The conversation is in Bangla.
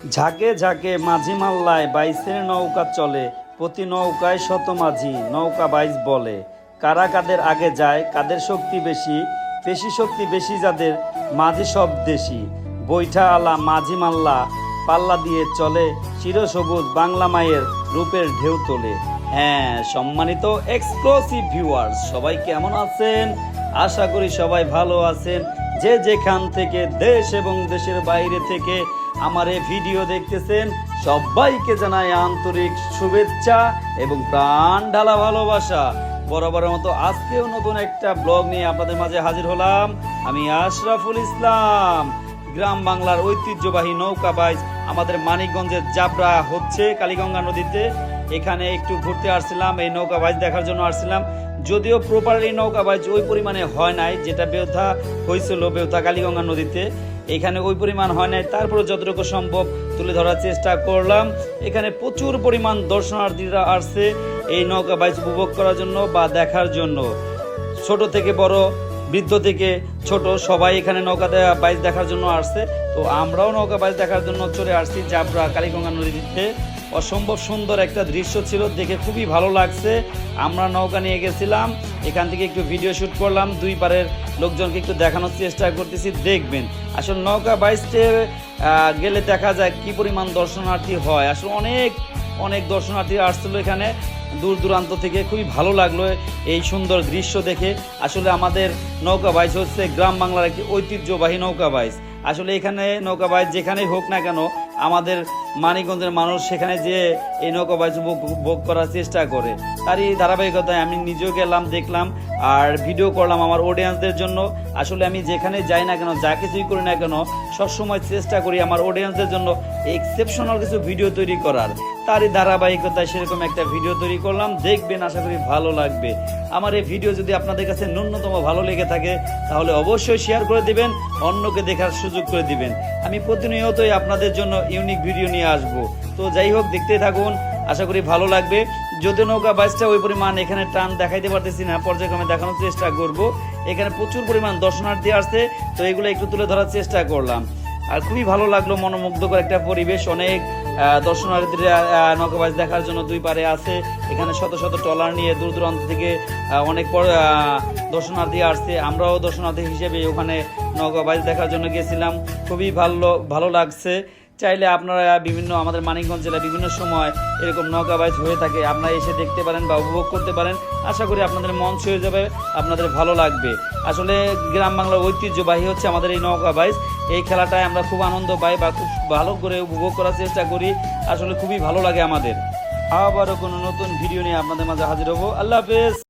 ঝাঁকে ঝাঁকে মাঝি মাল্লায় বাইসের নৌকা চলে, প্রতি নৌকায় শত মাঝি নৌকা বাইচ বলে। কারা কাদের আগে যায়, কাদের শক্তি বেশি, পেশি শক্তি বেশি যাদের, মাঝি সব দেশি। বৈঠা আলা মাঝি মাল্লা পাল্লা দিয়ে চলে, চিরসবুজ বাংলা মায়ের রূপের ঢেউ তোলে। হ্যাঁ, সম্মানিত এক্সক্লুসিভ ভিউয়ার্স, সবাই কেমন আছেন? আশা করি সবাই ভালো আছেন। যে যেখান থেকে দেশ এবং দেশের বাইরে থেকে আমার এই ভিডিও দেখতেছেন, সবাইকে জানাই আন্তরিক শুভেচ্ছা এবং প্রাণ ঢালা ভালোবাসা। বরাবরের মতো আজকেও নতুন একটা ব্লগ নিয়ে আপনাদের মাঝে হাজির হলাম। আমি আশরাফুল ইসলাম। গ্রাম বাংলার ঐতিহ্যবাহী নৌকা বাইচ আমাদের মানিকগঞ্জের জাবরা হচ্ছে কালীগঙ্গা নদীতে। এখানে একটু ঘুরতে আসছিলাম, এই নৌকা বাইচ দেখার জন্য আসছিলাম। যদিও প্রপারলি নৌকা বাইচ ওই পরিমাণে হয় নাই, যেটা বেউথা হয়েছিল বেউথা কালীগঙ্গা নদীতে, এখানে ওই পরিমাণ হয় নাই। তারপরে যতটুকু সম্ভব তুলে ধরার চেষ্টা করলাম। এখানে প্রচুর পরিমাণ দর্শনার্থীরা আসছে এই নৌকা বাইচ উপভোগ করার জন্য বা দেখার জন্য। ছোট থেকে বড়, বৃদ্ধ থেকে ছোট, সবাই এখানে নৌকা বাইচ দেখার জন্য আসছে। তো আমরাও নৌকা বাইচ দেখার জন্য চলে আসছি জাবরা কালীগঙ্গা নদীতে। অসম্ভব সুন্দর একটা দৃশ্য ছিল, দেখে খুবই ভালো লাগছে। আমরা নৌকা নিয়ে গেছিলাম, এখান থেকে একটু ভিডিও শ্যুট করলাম, দুই পারের লোকজনকে একটু দেখানোর চেষ্টা করতেছি। দেখবেন আসলে নৌকা বাইচে গেলে দেখা যায় কি পরিমাণ দর্শনার্থী হয়। আসলে অনেক অনেক দর্শনার্থী আসছিল এখানে দূর দূরান্ত থেকে। খুবই ভালো লাগলো এই সুন্দর দৃশ্য দেখে। আসলে আমাদের নৌকা বাইচ হচ্ছে গ্রাম বাংলার একটি ঐতিহ্যবাহী নৌকা বাইচ। আসলে এখানে নৌকা বাইচ যেখানেই হোক না কেন, আমাদের মানিকগঞ্জের মানুষ সেখানে যে এই নৌকা বাইচ উপভোগ করার চেষ্টা করে। তারই ধারাবাহিকতায় আমি নিজেও গেলাম, দেখলাম আর ভিডিও করলাম আমার অডিয়েন্সদের জন্য। আসলে আমি যেখানে যাই না কেন, যা কিছুই করি না কেন, সবসময় চেষ্টা করি আমার অডিয়েন্সদের জন্য এক্সেপশনাল কিছু ভিডিও তৈরি করার। তারই ধারাবাহিকতায় সেরকম একটা ভিডিও তৈরি করলাম। দেখবেন, আশা করি ভালো লাগবে। আমার এই ভিডিও যদি আপনাদের কাছে ন্যূনতম ভালো লেগে থাকে তাহলে অবশ্যই শেয়ার করে দিবেন, অন্যকে দেখার সুযোগ করে দিবেন। আমি প্রতিনিয়তই আপনাদের জন্য ইউনিক ভিডিও নিয়ে আসব। তো যাই হোক, দেখতেই থাকুন, আশা করি ভালো লাগবে। যদি নৌকা বাইচটা ওই পরিমাণ এখানে টান দেখাইতে পারতেছি না, পর্যায়ক্রমে দেখানোর চেষ্টা করব। এখানে প্রচুর পরিমাণ দর্শনার্থী আসছে, তো এগুলো একটু তুলে ধরার চেষ্টা করলাম। আর খুবই ভালো লাগলো, মনোমুগ্ধকর একটা পরিবেশ। অনেক দর্শনার্থীরা নৌকা বাইচ দেখার জন্য দুই পারে আছে। এখানে শত শত ট্রলার নিয়ে দূর দূরান্ত থেকে অনেক দর্শনার্থী আসছে। আমরাও দর্শনার্থী হিসেবে ওখানে নৌকা বাইচ দেখার জন্য গেছিলাম। খুবই ভালো লাগছে। চাইলে আপনারা আমাদের মানিকগঞ্জ জেলায় বিভিন্ন সময় এরকম নৌকা বাইচ হয়ে থাকে, আপনারা এসে দেখতে পারেন বা উপভোগ করতে পারেন। আশা করি আপনাদের মন ছুঁয়ে যাবে, আপনাদের ভালো লাগবে। আসলে গ্রাম বাংলার ঐতিহ্যবাহী হচ্ছে আমাদের এই নৌকা বাইচ। এই খেলাটায় আমরা খুব আনন্দ পাই বা খুব ভালো করে উপভোগ করার চেষ্টা করি। আসলে খুবই ভালো লাগে আমাদের। আবারও কোনো নতুন ভিডিও নিয়ে আপনাদের মাঝে হাজির হবো। আল্লাহ হাফেজ।